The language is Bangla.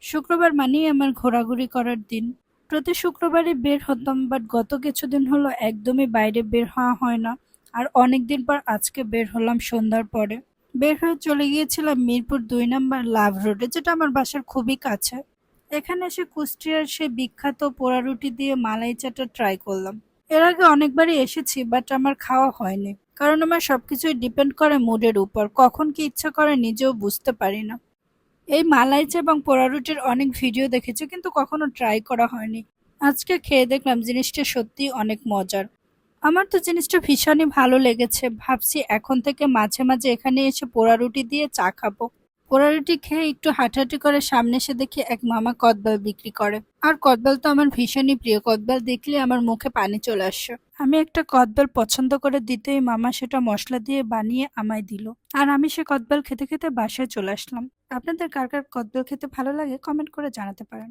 শুক্রবার মানেই আমার ঘোরাঘুরি করার দিন। প্রতি শুক্রবারই বের হতাম, বাট গত কিছুদিন হলো একদমই বাইরে বের হওয়া হয় না। আর অনেকদিন পর আজকে বের হলাম সন্ধ্যার পরে। বের হয়ে চলে গিয়েছিলাম মিরপুর ২ নম্বর লাভ রোডে, যেটা আমার বাসার খুবই কাছে। এখানে এসে কুষ্টিয়ার সেই বিখ্যাত পোড়া রুটি দিয়ে মালাই চাটা ট্রাই করলাম। এর আগে অনেকবারই এসেছি, বাট আমার খাওয়া হয়নি, কারণ আমার সবকিছুই ডিপেন্ড করে মুডের উপর, কখন কি ইচ্ছা করে নিজেও বুঝতে পারি না। এই মালাই চা এবং পোড়া রুটির অনেক ভিডিও দেখেছি, কিন্তু কখনো ট্রাই করা হয়নি। আজকে খেয়ে দেখলাম জিনিসটা সত্যিই অনেক মজার। আমার তো জিনিসটা ভীষণই ভালো লেগেছে, ভাবছি এখন থেকে মাঝে মাঝে এখানে এসে পোড়া রুটি দিয়ে চা খাবো। পোড়া রুটি খেয়ে একটু হাঁটাহাঁটি করে সামনে এসে দেখি এক মামা কদবেল বিক্রি করে। আর কদবেল তো আমার ভীষণই প্রিয়, কদবেল দেখলে আমার মুখে পানি চলে আসছে। আমি একটা কদবেল পছন্দ করে দিতেই মামা সেটা মশলা দিয়ে বানিয়ে আমায় দিল। আর আমি সে কদবেল খেতে খেতে বাসায় চলে আসলাম। আপনাদের কার কার কদবেল খেতে ভালো লাগে কমেন্ট করে জানাতে পারেন।